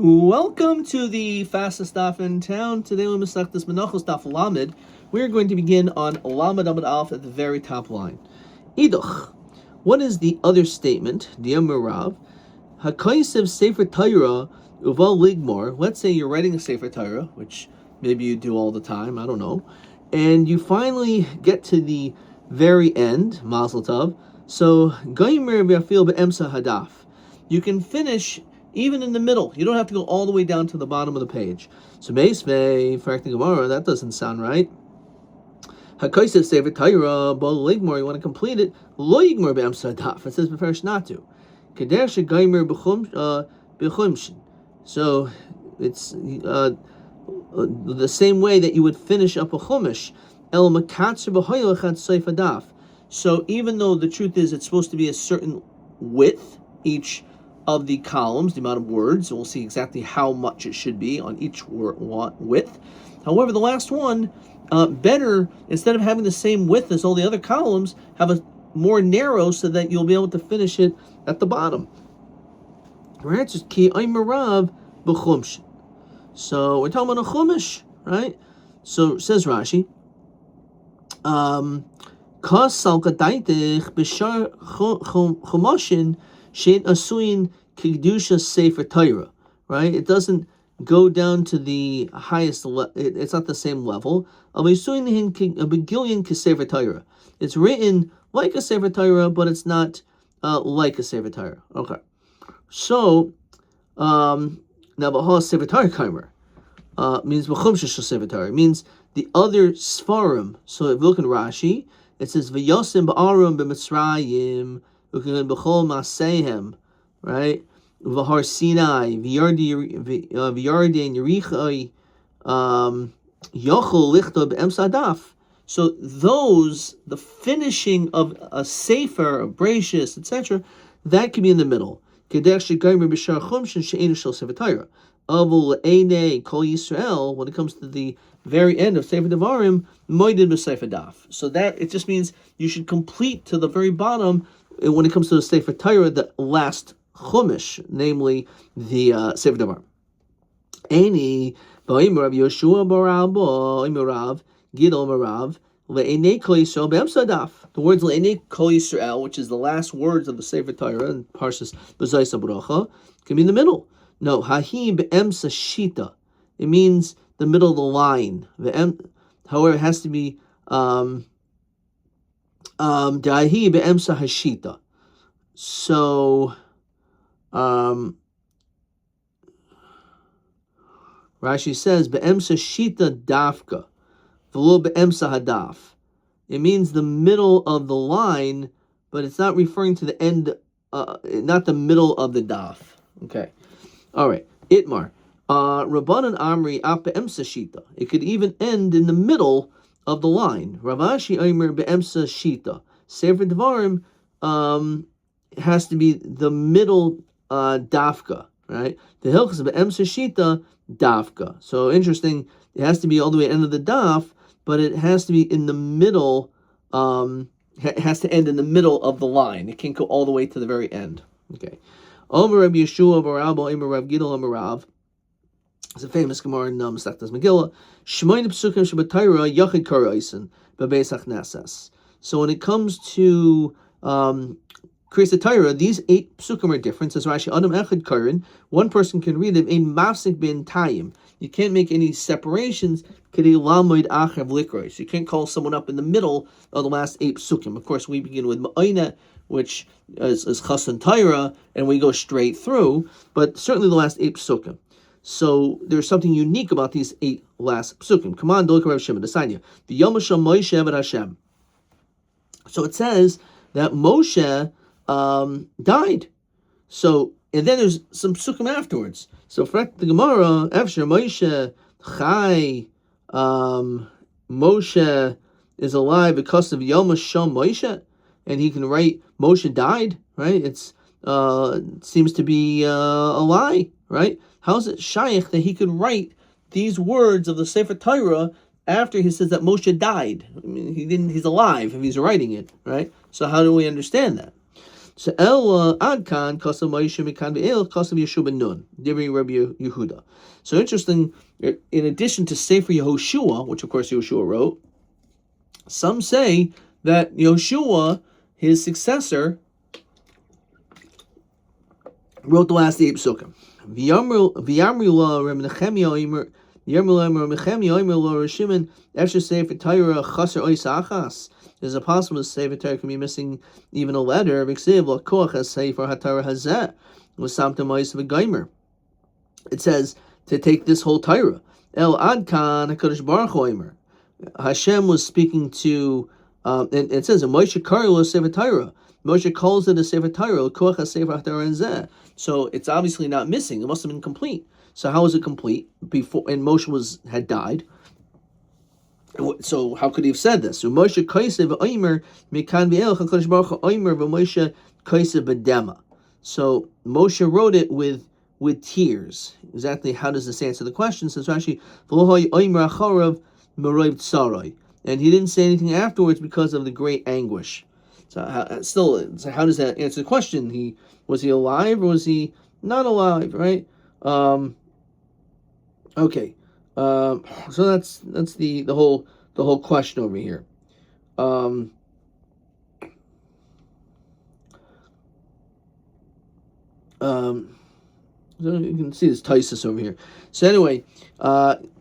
Welcome to the fastest daf in town. Today we Masech this Menachot daf Lamed. We're going to begin on Lamed Amud Aleph at the very top line. Iduch. What is the other statement? Diyam Rav. Hakaisev Sefer Torah Uval Ligmor. Let's say you're writing a Sefer Torah, which maybe you do all the time, I don't know, and you finally get to the very end, Mazel Tov. So Gaimer V'Afil Be'emsa Hadaf. You can finish even in the middle. You don't have to go all the way down to the bottom of the page. So Meisvei, Farakti Gemara, that doesn't sound right. Hakaisev Sefer Torah, Bol Ligmor, you want to complete it. Lo Yigmor Be'emsa Hadaf. It says beferish not to. Kader Shegaimer B'chumshin. So it's the same way that you would finish up a chumash. El Makatzer B'hoyelachat Seif Hadaf. So even though the truth is it's supposed to be a certain width, each of the columns, the amount of words, and we'll see exactly how much it should be on each width. However, the last one, better, instead of having the same width as all the other columns, have a more narrow so that you'll be able to finish it at the bottom. Our answer is Ki Aymarav B'chumsh. So we're talking about a chumash, right? So says Rashi, Kas Salkadaitich B'shar Chumashin Shein Asuin Kedusha Sefer Torah, right? It doesn't go down to the highest level. It's not the same level. It's written like a Sefer Torah, but it's not like a Sefer Torah. Okay. So, now Bahal Sefer Torah Kaimer means B'chumsha Sefer Torah. It means the other Sfarim. So if you look in Rashi, it says V'yosim Ba'arum B'Mitzrayim B'chol Masehem, right? V'har Sinai, V'yardi and Yerichai, Yochol Lichto B'Emsa Hadaf. So those, the finishing of a Sefer, a Bereshis, etc., that can be in the middle. Kedech Shegaimer B'Shar Chumshin She'enu Shel Sefer Torah. Avul Einei Kol Yisrael, when it comes to the very end of Sefer Devarim, Moeded B'Sefer Daf. So that, it just means you should complete to the very bottom when it comes to the Sefer Torah, the last chumash, namely the Sefer Devarim. Eini Ba'im Rav Yoshua Barabba Imarav Gidol Marav Le'enei Kol Yisrael B'Emsa Daf. The words Le'enei Kol Yisrael, which is the last words of the Sefer Torah in Parshas B'Zayis HaBracha, can be in the middle. No, Hahi B'Emsa Shita. It means the middle of the line. However, it has to be Dahi B'Emsa Hashita. So, Rashi says B'Emsa Shita Dafka, V'lo B'Emsa Hadaf. It means the middle of the line, but it's not referring to the end, not the middle of the daf. Okay. All right. Itmar. Rabbanan Amri Ap Be'emsa Shita. It could even end in the middle of the line. Ravashi Omer Be'emsa Shita. Sefer Devarim has to be the middle dafka, right? The Hilchos Be'emsa Shita dafka. So interesting. It has to be all the way end of the daf, but it has to be in the middle. It has to end in the middle of the line. It can't go all the way to the very end. Okay. Omer Rabbi Yeshua Barabba Omer Rav Gidol Omer Rav. It's a famous Gemara in Masechtas Megillah. Shmoin Psukim Shabbatayra Yachid Karaisin Bebeisach Nesas. So when it comes to Kriyas Torah, these 8 psukim are different. Says Rashi, Adam Echad Karin, one person can read them in Mafsik bin Tayim. You can't make any separations. Kedei Lamoid Achav Likrois. So you can't call someone up in the middle of the last 8 psukim. Of course, we begin with Ma'ina, which is Chasan Torah, and we go straight through. But certainly the last 8 psukim. So there's something unique about these 8 last psukim. Come on, Dolok Rav Shimon, Asanya. The Yomasham Moshe Eved Hashem. So it says that Moshe died. So, and then there's some psukim afterwards. So, for the Gemara, Efsher Moshe Chai, Moshe is alive because of Yom Hasham Moshe, and he can write Moshe died, right? It seems to be a lie, right? How is it shaykh that he could write these words of the Sefer Torah after he says that Moshe died? I mean, he's alive if he's writing it, right? So how do we understand that? So El Adkan Kasav Moshe Mikan Ve'el Kasav Yeshua ben Nun. Divri Rabbi Yehuda. So interesting. In addition to Sefer Yehoshua, which of course Yehoshua wrote, some say that Yehoshua, his successor, wrote the last 8 psukim. V'yamru la Reb Nechemia Omer, V'yamru la Reb Nechemia Omer la Reb Shimon, Esher Sefer Torah Chaser Ois Achas. Is it possible to Sefer Torah can be missing even a letter? V'ksiv l'koach has Sefer HaTorah Hazeh was Samtem Ois V'gaimer. It says to take this whole Torah. El Adkan HaKadosh Baruch Hu Omer. Hashem was speaking to, and it says, Moshe Karlo Sefer Torah. Moshe calls it a Sefer Torah. Koach Sefer Torah Zeh. So it's obviously not missing. It must have been complete. So how was it complete before? And Moshe had died. So how could he have said this? So Moshe Kaisev Omer Mikan V'el HaKadosh Baruch Hu Omer V'Moshe Kaisev B'Dema. So Moshe wrote it with tears. Exactly how does this answer the question? Since Rashi V'Lohoi Omer Acharav Meroiv Tsarai, and he didn't say anything afterwards because of the great anguish. So how does that answer the question? Was he alive or was he not alive? Right? Okay. So that's the whole question over here. So you can see this Tysus over here. So anyway,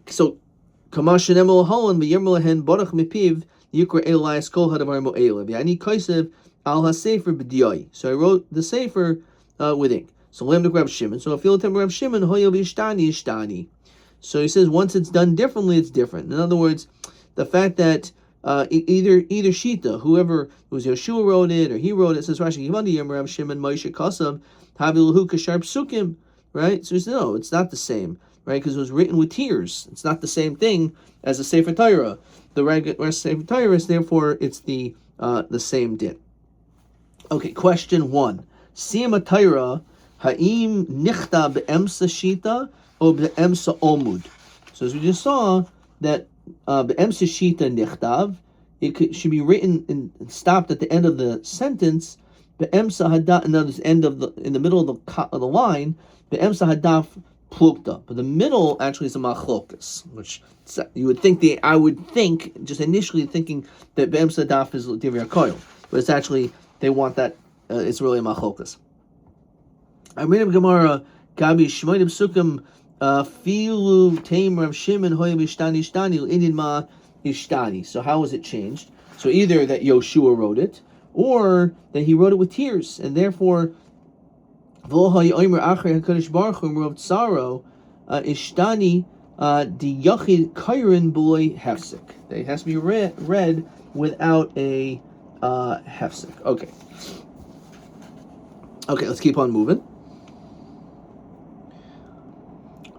so Kamash Nemel Holland v'Yirmel Hen Baruch Mipiv Yikra Elias Kol Hadavar Mo'elev Yani Kaisev Al HaSefer B'Diyai. So I wrote the Sefer with ink. So Lamdik Reb Shimon. So if you look at Reb Shimon, Hoyel Yishtani Yishtani. So he says once it's done differently, it's different. In other words, the fact that either Shita, whoever was Yeshua wrote it or he wrote it, says Rashi Yivandi Yem Reb Shimon Moshe Kasav Havilahu Kashar Psukim. Right? So he says no, it's not the same. Right, because it was written with tears. It's not the same thing as a Sefer Torah. The regular Sefer Torah is therefore it's the same din. Okay, question 1: Siyam Torah ha'im nichta be'emsa shita or be'emsa omud? So as we just saw that be'emsa shita nichtav, it should be written and stopped at the end of the sentence. Be'emsa hadaf, in the middle of the line. Be'emsa hadaf plukta, but the middle actually is a machlokas, which I would think just initially thinking that be'em sadaf is divrei koil, but it's actually they want that it's really a machlokas. I read in Gemara Gabi Shmoidim Sukkim Filu Taim Rav Shimon Hoyim Ishtani Ishtani Indin Ma Ishtani. So how was it changed? So either that Yoshua wrote it, or that he wrote it with tears, and therefore. Ishtani di yachid kairin boy hefsek. It has to be read without a hefsek. Okay, let's keep on moving.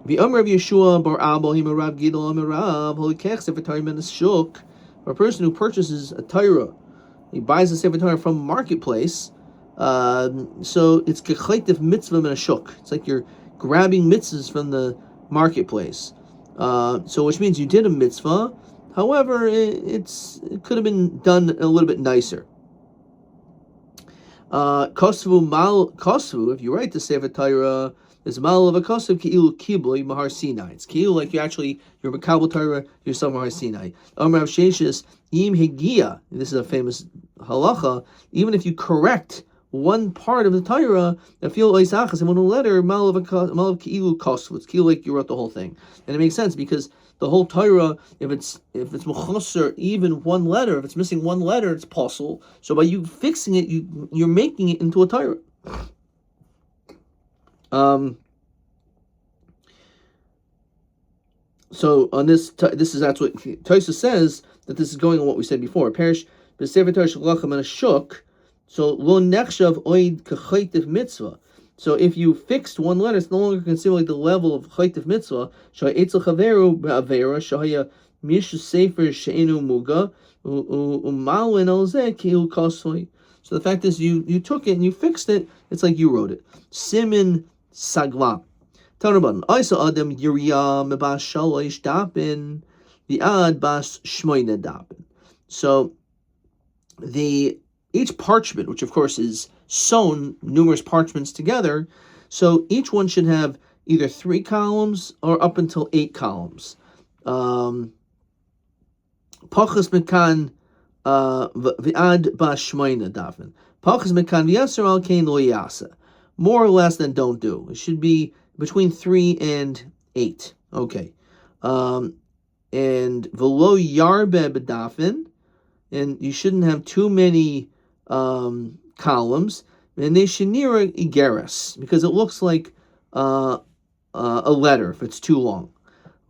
The Rav Yeshua bar Abel him Rav Gidol Rav holikech sefer Torah min shuk. For a person who purchases a Torah, he buys a sefer Torah from a marketplace. So it's kechaytiv mitzvah min ashuk. It's like you're grabbing mitzvahs from the marketplace. So which means you did a mitzvah. However, it could have been done a little bit nicer. Kosvu, if you write the Sefer Torah, is mal of a kosvu ki'ilu kibli mahar Sinai. It's ki'ilu like you're Makabel Torah yourself mahar Sinai. Amar Rav Sheshes im higia. This is a famous halacha. Even if you correct one part of the Torah, that feel oisachas in one letter, mal of ki'ilu kosvu. It's ki'ilu like you wrote the whole thing, and it makes sense because the whole Torah, if it's mechaser even one letter, if it's missing one letter, it's possible. So by you fixing it, you're making it into a Torah. So on that's what Tosa says, that this is going on what we said before. Perish b'sefer Torah shalachem and a shuk. So lo nechshav oid kachaytiv mitzvah. So if you fixed one letter, it's no longer considered like the level of chaytiv mitzvah. Sha'etzel chaveru ba'avera shahaya mish sefer she'enu muga u'malin alzeh ki'il kasoi. So the fact is, you took it and you fixed it. It's like you wrote it. Simin sagla. Tanaban Isa Adam Yuriya Mebas Shalosh Dapin the Ad Bas Shmoina Dapin. So each parchment, which of course is sewn numerous parchments together. So each one should have either 3 columns or up until 8 columns. Pachas mekan v'ad ba'shmoina dafin. Pachas mekan v'yasser al kein lo yasa. More or less than don't do. It should be between 3 and 8. Okay. And v'lo yarbe b'dafin. And you shouldn't have too many columns. And they shenira igeres, because it looks like a letter if it's too long.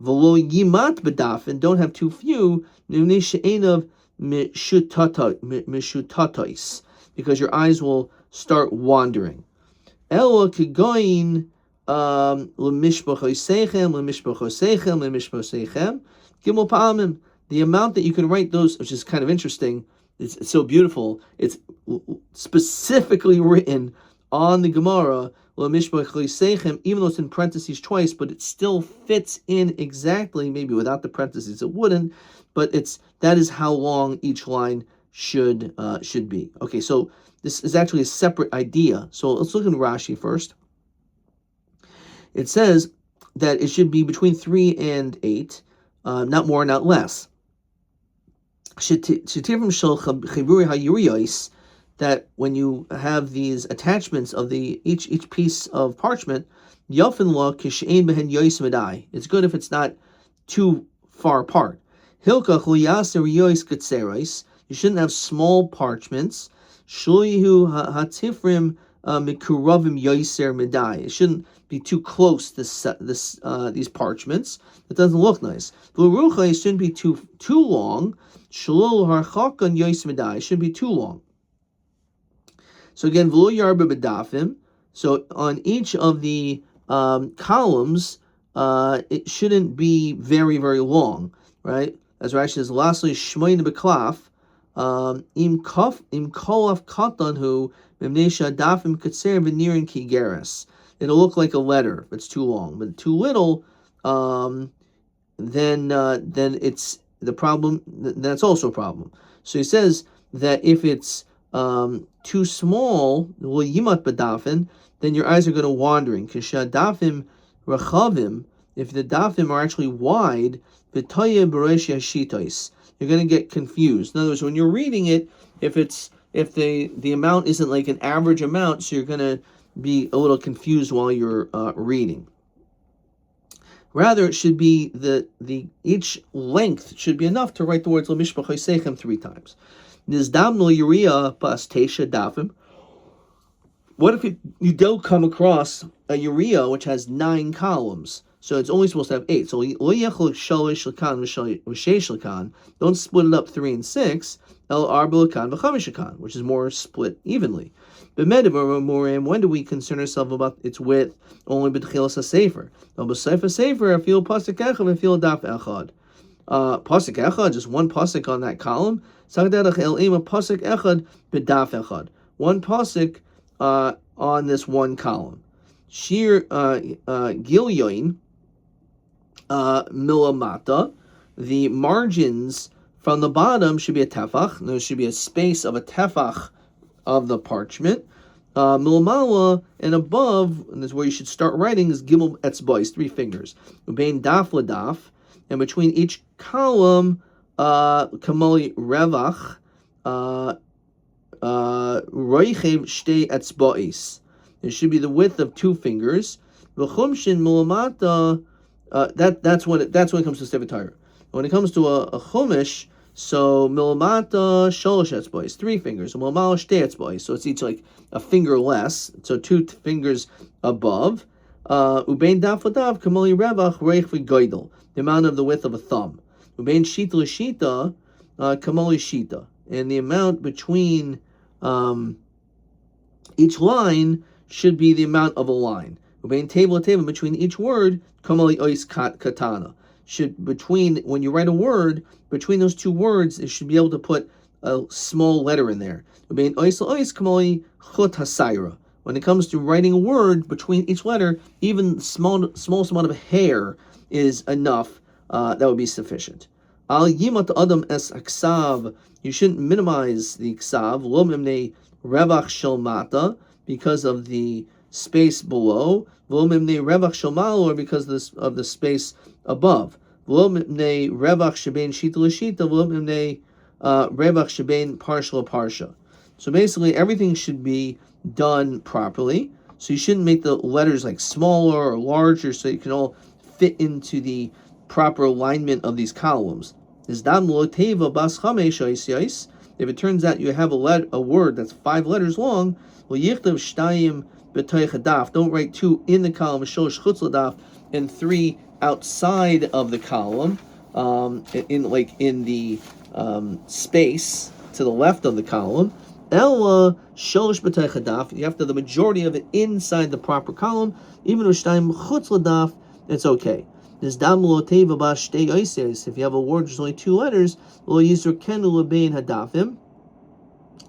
V'lo yimat b'dafin, don't have too few. Mipnei she'enav mishutatais, because your eyes will start wandering. Ela kegoin l'mishpachosechem, gimel pa'amim. The amount that you can write those, which is kind of interesting, it's so beautiful. It's specifically written on the Gemara, even though it's in parentheses twice, but it still fits in exactly. Maybe without the parentheses it wouldn't, but that is how long each line should be. Okay, so this is actually a separate idea. So let's look in Rashi first. It says that it should be between 3 and 8, not more, not less. That when you have these attachments of each piece of parchment, it's good if it's not too far apart. You shouldn't have small parchments. It shouldn't be too close, these parchments. It doesn't look nice. It shouldn't be too long. It shouldn't be too long. So again, v'lo yarba b'dafim. So on each of the columns, it shouldn't be very, very long, right? As Rashi says, lastly, shmoin b'klaf, im kolaf katanhu memnesha dafim katser v'nirin kigeres. It'll look like a letter if it's too long, but too little, then it's the problem. That's also a problem. So he says that if it's too small, yimat b'dafin, then your eyes are going to wandering. Kishadafim rachavim, if the dafim are actually wide, v'toye b'reish yashitais, you're going to get confused. In other words, when you're reading it, if the amount isn't like an average amount, so you're going to be a little confused while you're reading. Rather, it should be each length should be enough to write the words l'mishpachosechem 3 times. Nizdamno yuria pas tesha dafim. What if you don't come across a urea which has 9 columns? So it's only supposed to have 8. So don't split it up 3 and 6. Which is more split evenly. When do we concern ourselves about its width? Only b'tchilas hasefer. Sefer, I feel pasuk echad, I feel daf echad. Pasuk echad, just one pasuk on that column. Pasuk echad b'daf echad. One pasuk on this one column. Shir gilyoin milamata. The margins from the bottom should be a tefach. There should be a space of a tefach of the parchment. Milamala, and above, and this is where you should start writing, is gimel etzbais, 3 fingers. Ubein daf ladaf, and between each column, kamali revach, roichev shtei etzbais. It should be the width of 2 fingers. V'chumshin milamata, that's when it comes to Sefer Torah. When it comes to a chumash, so milamata sholosh etzbais, 3 fingers. Milamala shtei etzbais, so it's each like a finger less, so 2 fingers above. Ubein daf ladav kamali revach reich v'goydel, the amount of the width of a thumb. Ubein shita l'shita kamali shita, and the amount between each line should be the amount of a line. Ubein teva l'teva, between each word kamali ois katana. When you write a word, between those 2 words, it should be able to put a small letter in there. When it comes to writing a word, between each letter, even smallest amount of hair is enough. That would be sufficient. You shouldn't minimize the ksav. revach shel mata, because of the space below, v'lo mipnei revach shel malo, or because of the space above. V'lo mipnei revach shebein shita l'shita, v'lo mipnei revach shebein parsha l'parsha. So basically, everything should be done properly. So you shouldn't make the letters like smaller or larger so you can all fit into the proper alignment of these columns. If it turns out you have a word that's 5 letters long, don't write 2 in the column, and 3 outside of the column, in the space to the left of the column. Ella sholosh b'tei chadaf. You have to have the majority of it inside the proper column. Even with shtayim chutz l'daf, it's okay. If you have a word with only 2 letters,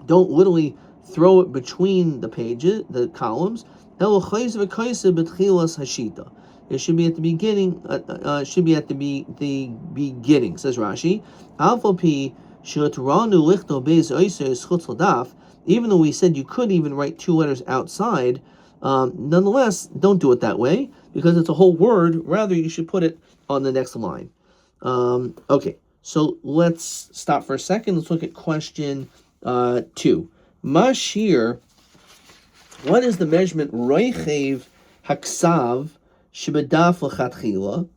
don't literally throw it between the pages, the columns. It should be at the beginning. Should be at the beginning. Says Rashi. Even though we said you could even write 2 letters outside, nonetheless, don't do it that way because it's a whole word. Rather, you should put it on the next line. Okay, so let's stop for a second. Let's look at question 2. Mashir, what is the measurement roichev haksav shebedaf l'chatchila?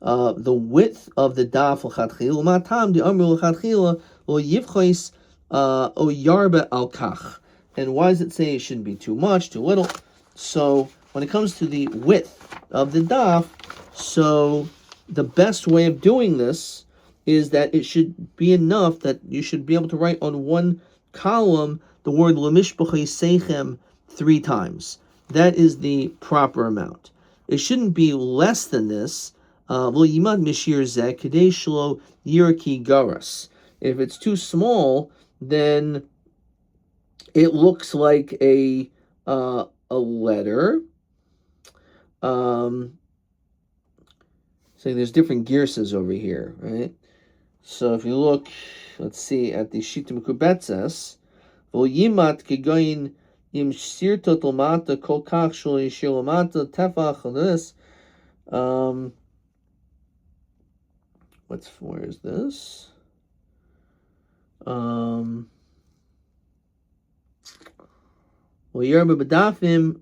The width of the daf l'chatchila. Matam de amru l'chatchila lo yivchois o yarba al kach. And why does it say it shouldn't be too much, too little? So when it comes to the width of the daf, so the best way of doing this is that it should be enough that you should be able to write on one column the word lemishbachei seichem 3 times. That is the proper amount. It shouldn't be less than this. If it's too small, then it looks like a letter. So there's different girsas over here, right? So if you look, let's see, at the Shita Mekubetzes, V'yimat kegoyin im sirtot l'mata kol kach shul yishir l'mata tefach this. Where is this?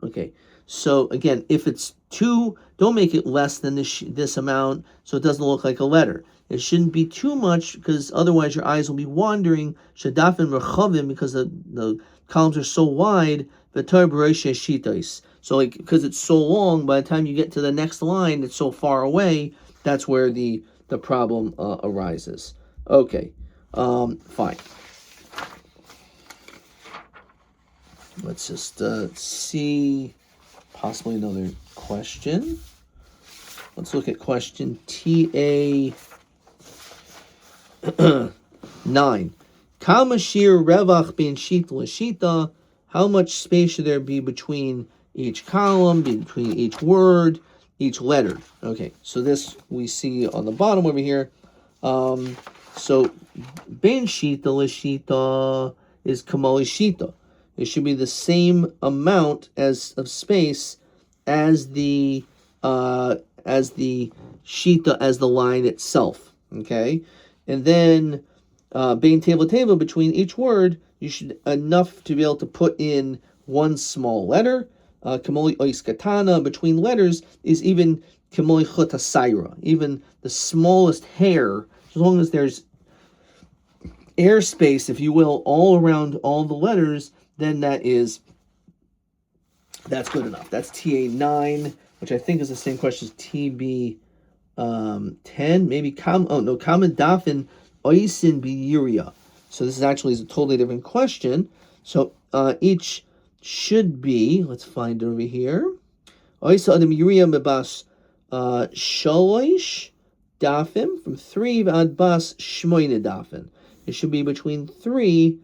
Okay, so again, if it's 2, don't make it less than this amount so it doesn't look like a letter. It shouldn't be too much because otherwise your eyes will be wandering. Shadafim rechavim, because the columns are so wide. So because it's so long, by the time you get to the next line, it's so far away. That's where the problem arises. Okay, fine. Let's just see possibly another question. Let's look at question TA 9. Kamashir revach bin shita l'shita. How much space should there be between each column, between each word, each letter? Okay, so this we see on the bottom over here. So bin shita l'shita is kamali shita. It should be the same amount of space as the shita, as the line itself. Okay, and then bein table between each word, you should enough to be able to put in one small letter. Kamoli ois katana, between letters is even kamoli chotasaira, even the smallest hair, as long as there's airspace, if you will, all around all the letters, then that's good enough. That's TA 9, which I think is the same question as TB 10, maybe common dafin oisin biuria. So this is actually a totally different question. So each should be, let's find it over here. Oisa adam yuria mebas shaloish dafim, from 3 ad bas shmoine dafin. It should be between 3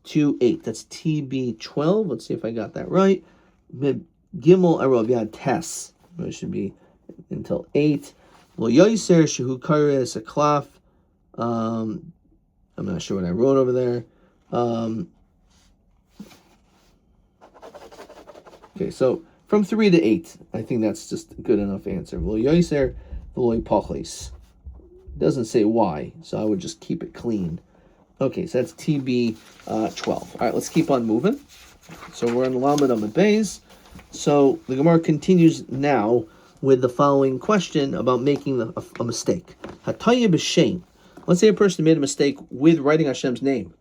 to 8. That's TB 12. Let's see if I got that right. Gimel arov yad tes. It should be until 8. Lo yoiser shehu kares a klaf. I'm not sure what I wrote over there. Okay, so from 3 to 8, I think that's just a good enough answer. V'lo yoser, v'lo pachlis. Doesn't say why, so I would just keep it clean. Okay, so that's TB 12. All right, let's keep on moving. So we're in Lamed Amud Beis. So the Gemara continues now with the following question about making a mistake. Hataya b'shem. Let's say a person made a mistake with writing Hashem's name.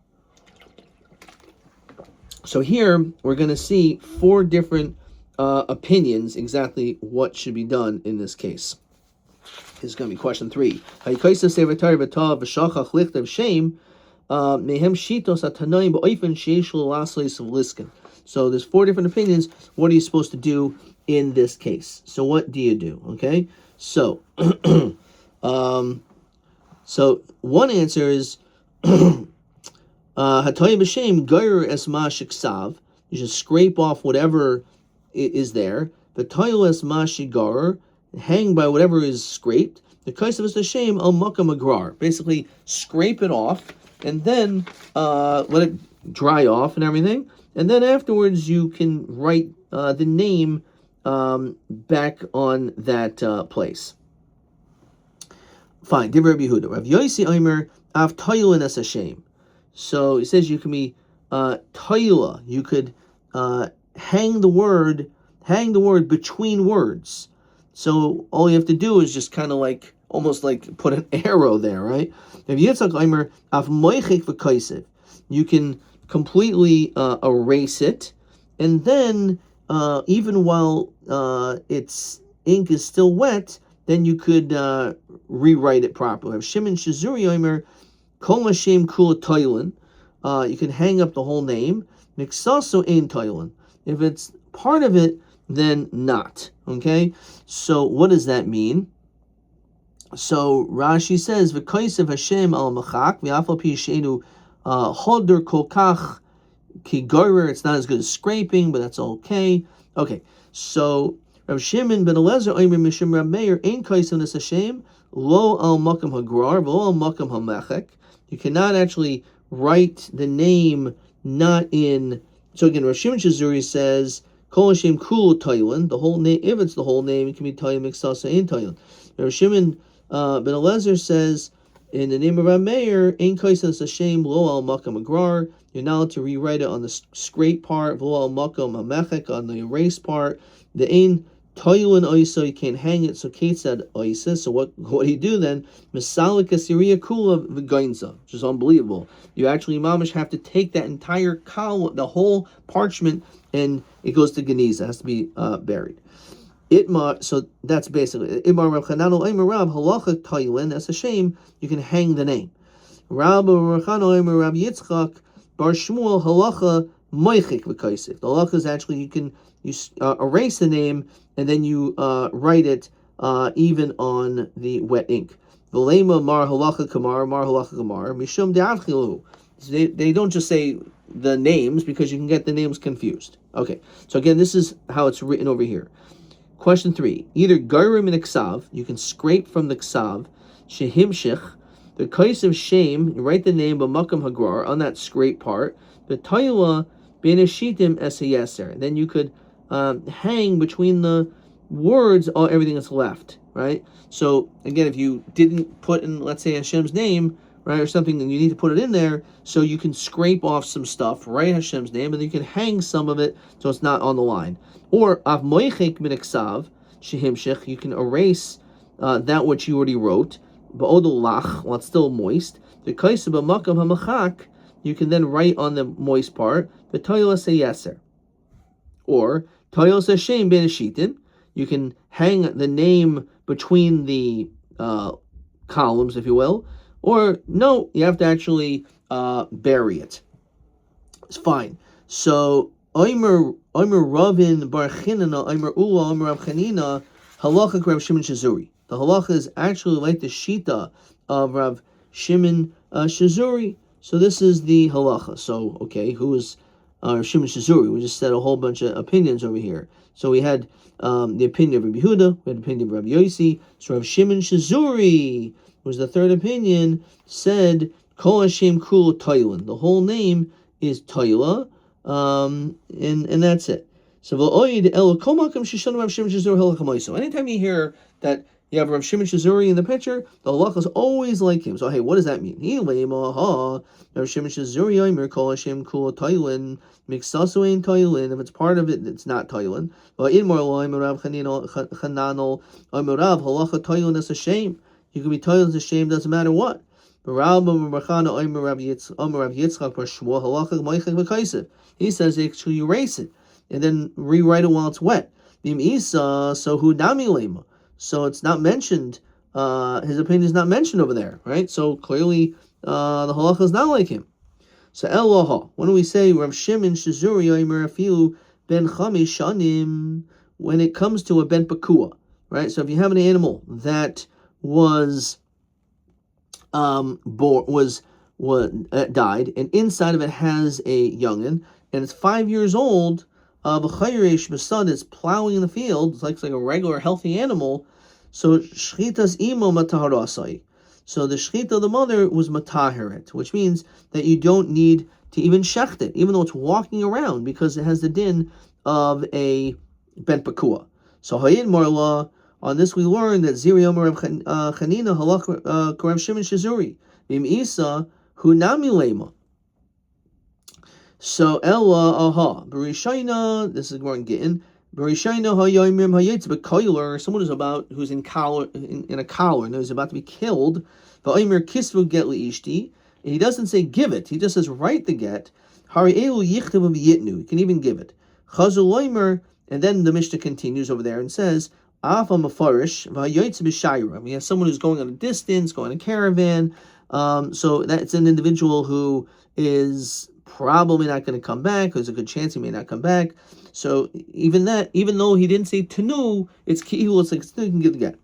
So here we're going to see 4 different opinions exactly what should be done in this case. This is going to be question 3. So there's 4 different opinions. What are you supposed to do in this case? So what do you do? Okay, so so one answer is Hatoy b'shem gayer es ma shiksav. You should scrape off whatever is there. V'toy es ma shigar, hang by whatever is scraped. The kaisav is the shame al makam agrar. Basically, scrape it off and then let it dry off and everything. And then afterwards, you can write the name back on that place. Fine. Divrei Rabbi Yehuda. Rav Yosi Omer av toilin es Hashem. So it says you can be toila. You could hang the word between words. So all you have to do is just kind of like almost like put an arrow there, right? Rav Yitzchak Omer av moichik v'kaisev. You can completely erase it, and then even while its ink is still wet, then you could rewrite it properly. Shimon Shizuri Omer Kol Hashem Kula Toilin. You can hang up the whole name. Mixaso Ein Toilin. If it's part of it, then not. Okay. So what does that mean? So Rashi says V'Kaisev Hashem Al Machak V'Afal Pi Sheinu Holder Kolkach Kigorer. It's not as good as scraping, but that's okay. Okay, so Rav Shimon ben Elazar Omer Mishum Rav Meir Ein Kaisev Nes Hashem Lo Al Makam Hagrar V'Lo Al Makam Hamechek. You cannot actually write the name not in. So again, Rav Shimon Shizuri says Kol Hashem Kul Toilin. The whole name. If it's the whole name, it can be Toilin Mixasa Ein Toilin. Rav Shimon ben Elazar says, in the name of Rav Meir, Ein Kaisev Hashem Lo Al Makam Agrar. You're not allowed to rewrite it on the scrape part, V'Lo Al Makam Hamechek, on the erase part. The Ein Toilin Oisa, you can't hang it. So Kate said Oisa. So what do you do then? Misalik Assyria Kula V'Gainza, which is unbelievable. You actually, mamish, have to take that entire column, the whole parchment, and it goes to Geniza. It has to be buried. Itmar, so that's basically Itmar Rav Chanano Eimer Rav Halacha Toilin. That's a shame. You can hang the name. Rav Chanano Eimer Rav Yitzchak Bar Shmuel Halacha Moichik V'Kaisif. The halacha is actually you erase the name and then you write it even on the wet ink. V'Lema Mar Halacha Kamar Mishum De'avchilu. They don't just say the names because you can get the names confused. Okay, so again, this is how it's written over here. Question 3. Either Gairim in Ksav, you can scrape from the Ksav, Shehimshich, the Kais of Shame, you write the name of Makam Hagrar on that scrape part, the Tayla Benashitim Esayeser. Then you could hang between the words everything that's left, right? So again, if you didn't put in, let's say, Hashem's name, right, or something, then you need to put it in there so you can scrape off some stuff, write Hashem's name, and then you can hang some of it so it's not on the line. Or Av Moichek Min Ksav Shehimshich, you can erase that which you already wrote, Ba'odol Lach, while it's still moist. The Kaisa B'Makam HaMachak, you can then write on the moist part, the Toyla Seyeser. Or Toyla Hashem Ben Shitin, you can hang the name between the columns, if you will. Or no, you have to actually bury it. It's fine. So Omer Ravin Bar Chinana, Omer Ula, Omer Rav Chanina, Halacha Rav Shimon Shizuri. The halacha is actually like the shita of Rav Shimon Shizuri. So this is the halacha. So okay, who is Shimon Shizuri? We just said a whole bunch of opinions over here. So we had the opinion of Rabbi Yehuda, we had the opinion of Rabbi Yosi. So Rav Shimon Shizuri was the third opinion, said Kol Hashem Kul Toilin. The whole name is Toila, and that's it. So anytime you hear that you have Rav Shimon Shazuri in the picture, the halacha is always like him. So hey, what does that mean? Rav Shimon Shazuri Omer Kol Hashem Kula Toilin Mixasu Ein Toilin. If it's part of it, it's not Toilin. But in more Loim Rav Chananol Omer Rav halacha Toilin is a shame. You can be Toilin is a shame, doesn't matter what. He says they actually erase it and then rewrite it while it's wet. So who nami lema? So it's not mentioned. His opinion is not mentioned over there, right? So clearly, the halacha is not like him. So Eloha. When do we say Rav Shimon Shazuri Omer Afilu Ben Chamish Shanim? When it comes to a Ben Pakua, right? So if you have an animal that was died, and inside of it has a youngin, and it's 5 years old. B'chayresh is plowing in the field. It's like a regular healthy animal. So shchitas imo mataharasai. So the shchita of the mother was mataheret, which means that you don't need to even shecht it, even though it's walking around, because it has the din of a ben pakua. So hayin marla. On this, we learn that Ziri Omer of Chanina halach Rav Shimon Shazuri Vim Isa hu nami lema. So Ella aha Barishayna. This is where I'm getting Barishayna hayoymim hayetz bekoiler. Someone who's in a collar and is about to be killed. Va'omer kisvu get liishti. And he doesn't say give it. He just says write the get. Hari elu yichtav v'yitnu. He can even give it. Chazul loymer. And then the Mishnah continues over there and says. We have someone who's going on a distance, going on a caravan. So that's an individual who is probably not going to come back. There's a good chance he may not come back. So even though he didn't say tenu, it's kihu. It's like still can get the get.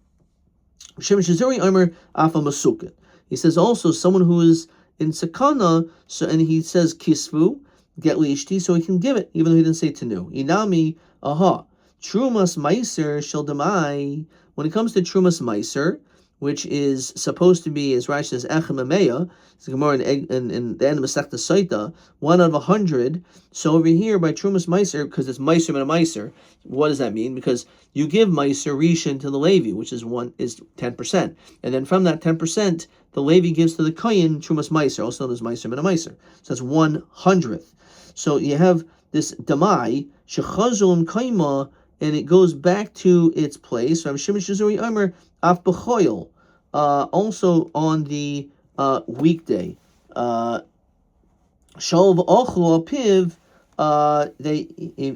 He says also someone who is in sakana. So and he says kisvu get liishti, so he can give it even though he didn't say tenu. Inami aha. Trumas Meiser Shel Demai. When it comes to Trumas Meiser, which is supposed to be, as Rashi says, Echem Ameya, it's the Gemara in the end of Masechta Saita, 1 out of 100. So over here by Trumas Meiser, because it's Meiser and a Meiser, what does that mean? Because you give Meiser Rishon to the Levi, which is 10%, and then from that 10%, the Levi gives to the Kohen Trumas Meiser, also known as Meiser and a Meiser. So that's 1/100th. So you have this Demai Shechazul Kaima. And it goes back to its place. Rabbi Shimon Shazuri Omer Af B'choil, also on the weekday. Shalv Ochel Piv,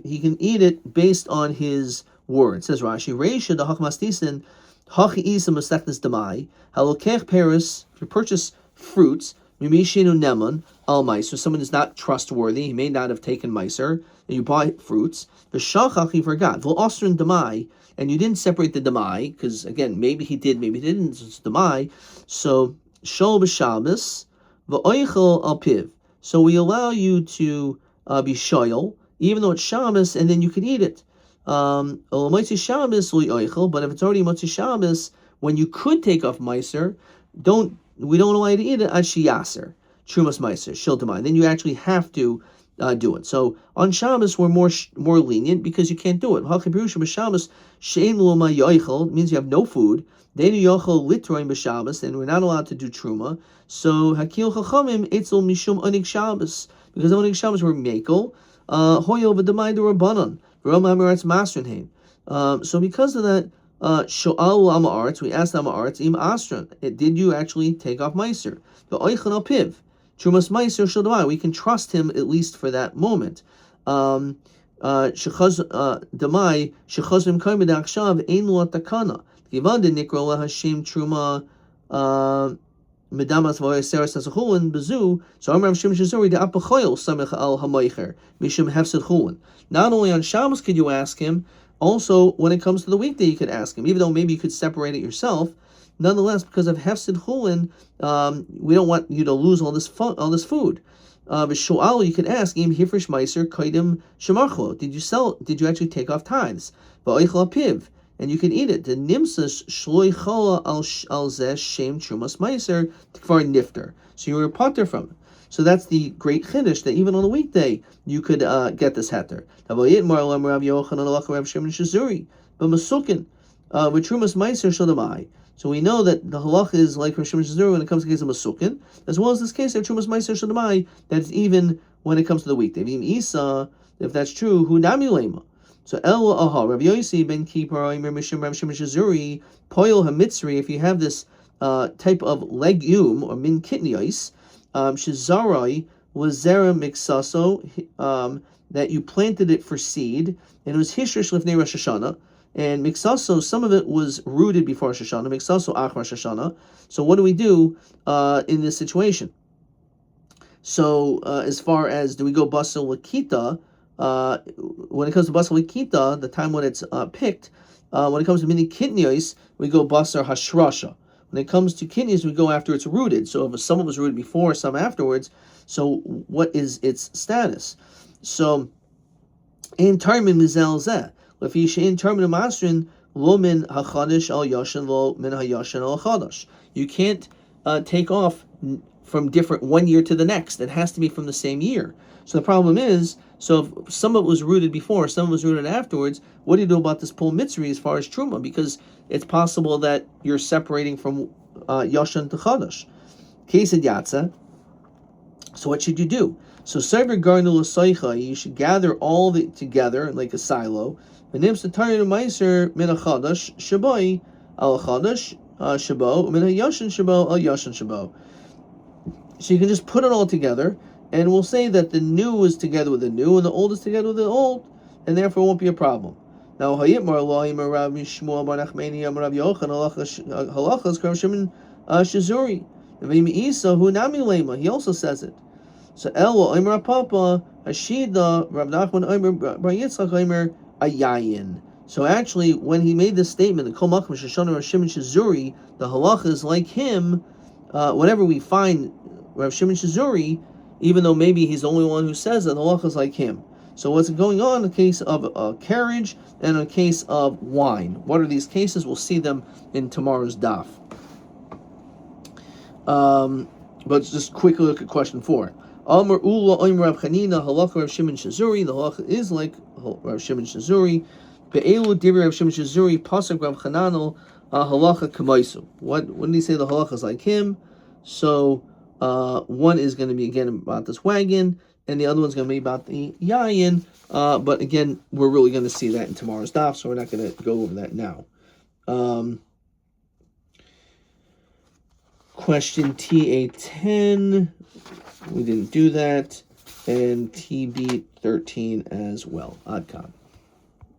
he can eat it based on his word. It says Rashi, Reisha the Hachmastisin, Hachi Isa Masechtas Demai, Halokech Paris, if you purchase fruits, Mimishinu Neman, Al Meiser, someone is not trustworthy, he may not have taken Meiser, and you buy fruits, the Shachach he forgot, V'osrin Demai, and you didn't separate the Demai, because again, maybe he did, maybe he didn't, it's Demai, so Shol B'Shabbos, V'oichel Al Piv, so we allow you to be shoyal, even though it's Shabbos, and then you can eat it. But if it's already Motzi Shabbos, when you could take off Meiser, we don't allow you to eat it ad shiyaser, Trumas Meiser, Shil Demai. Then you actually have to do it. So on Shabbos we're more lenient because you can't do it. Shabbos means you have no food. Then yochel litroim b'Shabbos, and we're not allowed to do truma. So hakil chachamim etzel mishum onig Shabbos, because onig Shabbos were mekel hoyel v'demai d'Rabbanan v'rom ha'meretz masrenheim. So because of that. Sho'al Amaretz, we asked Amaretz, Im Astron, did you actually take off Meiser? The Oichan al Piv, Trumas Meiser Shadawai, we can trust him at least for that moment. Demai, Shechazim Kaimid Akshav, Ein Lo Takana, Givanda Nikrola Hashem Truma, Medamas Voyaseres Asachulin, Bezu, so Amram Shem Shazuri, the Apachoil, Samech al Hamoicher, Mishim Hefsed Chulin. Not only on Shabbos could you ask him, also, when it comes to the weekday, you could ask him, even though maybe you could separate it yourself. Nonetheless, because of Hefsid Chulin, we don't want you to lose all this food. V'sho'al, you could ask him, Hifrish Meiser Kaidim Shemarchlo. Did you actually take off tithes? V'oichla Piv, and you can eat it. The Nimsas Shloi Chala al Zeh Shem Trumas Meiser Tikvar Nifter. So you were a potter from it. So that's the great chiddush, that even on a weekday you could get this heter. But masukin with trumas meiser shadamai. So we know that the halacha is like Rav Shimon Shazuri when it comes to the case of masukin, as well as this case of trumas meiser shadamai. That's even when it comes to the weekday. Isa, if that's true, hu nami lema. So El Aha, Rav Yosi ben Kippur, Rav Shimon Shazuri, Poil Hamitzri, if you have this type of legume or min kitnios, Shazarai was Zera Mixaso, that you planted it for seed, and it was Hishrish Lifnei Rosh Hashanah, and Mixaso, some of it was rooted before Rosh Hashanah, Mixaso Ach Rosh Hashanah. So what do we do in this situation? So as far as, do we go Basel Lakita? When it comes to Basar Likita, the time when it's picked, when it comes to mini kidneys, we go Basar Hashrasha. When it comes to kidneys, we go after it's rooted. So if some was rooted before, some afterwards, so what is its status? So, in Tarmin Mizel Zeh, Lefisha in Tarmin Masrin, Lo min HaChadash al Yashan, Lo min HaYashan al Chadash. You can't take off from different one year to the next. It has to be from the same year. So the problem is, so if some of it was rooted before, some of it was rooted afterwards, what do you do about this pul mitzri as far as truma? Because it's possible that you're separating from yashan to chadash. Kesed yatza. So what should you do? So sever garnu l'soicha, you should gather all of it together like a silo. V'nim s'tayin meiser min hachadash shaboi al chadash shabo min hayashan shabo al yashan shabo. So you can just put it all together, and we'll say that the new is together with the new, and the old is together with the old, and therefore it won't be a problem. Now, Hayitmar Elohim Rav Shmuel Bar Nachmani Rav Yochanan halachas Rav Shimon Shazuri. V'im Isa hu nami lema. He also says it. So Elo Omer Papa Hashida Rav Nachman Omer Bar Yitzchak Omer Ayayin. So actually, when he made this statement, the Kol Macham Shoshana Rav Shimon Shazuri, the halacha is like him. Whenever we find Rav Shimon Shazuri, even though maybe he's the only one who says that, the halacha is like him. So what's going on in the case of a carriage and a case of wine? What are these cases? We'll see them in tomorrow's daf. But just quickly look at question 4. Amar Ula Oim Rav Chanina Halacha Rav Shimon Shazuri. The halacha is like Rav Shimon Shazuri. Be'elu Dibri Rav Shimon Shazuri Pasuk Rav Chananel Halacha Kamaisu. What did he say? The halacha is like him. So one is going to be again about this wagon, and the other one's going to be about the yayin. But again, we're really going to see that in tomorrow's daf, so we're not going to go over that now. Question TA10, we didn't do that, and TB13 as well. Adkan.